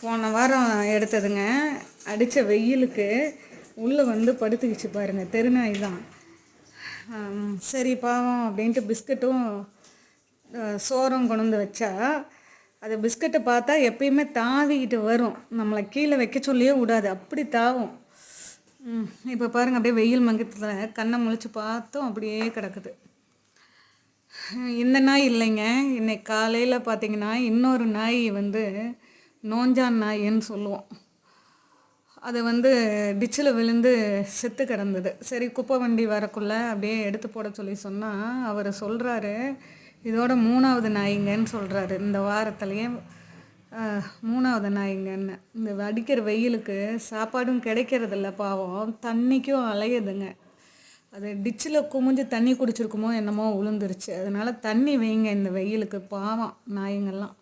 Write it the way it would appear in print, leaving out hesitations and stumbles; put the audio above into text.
போன வாரம் எடுத்ததுங்க. அடித்த வெயிலுக்கு உள்ளே வந்து படுத்துக்கிச்சு பாருங்கள். தெருநாய் தான். சரி பாவம் அப்படின்ட்டு பிஸ்கட்டும் சோறும் கொண்டு வந்து வச்சா, அது பிஸ்கட்டை பார்த்தா எப்பயுமே தாவிக்கிட்டு வரும். நம்மளை கீழே வைக்க சொல்லியே விடாது, அப்படி தாவும். இப்போ பாருங்கள், அப்படியே வெயில் மங்கத்தில் கண்ணை முழிச்சு பார்த்தோம் அப்படியே கிடக்குது. இந்த நாய் இல்லைங்க. இன்னைக்கு காலையில் பார்த்தீங்கன்னா இன்னொரு நாய் வந்து நோஞ்சான் நாயின்னு சொல்லுவோம். அது வந்து டிச்சில் விழுந்து செத்து கிடந்தது. சரி, குப்பை வண்டி வரக்குள்ளே அப்படியே எடுத்து போட சொல்லி சொன்னால் அவர் சொல்கிறாரு, இதோட 3வது நாய்ங்கன்னு சொல்கிறாரு. இந்த வாரத்துலேயே 3வது நாய்ங்கன்னு. இந்த அடிக்கிற வெயிலுக்கு சாப்பாடும் கிடைக்கிறதில்ல பாவம், தண்ணிக்கும் அலையுதுங்க. அது டிச்சில் குமிஞ்சு தண்ணி குடிச்சிருக்குமோ என்னமோ விழுந்துருச்சு. அதனால் தண்ணி வைங்க இந்த வெயிலுக்கு, பாவம் நாய்ங்கள்லாம்.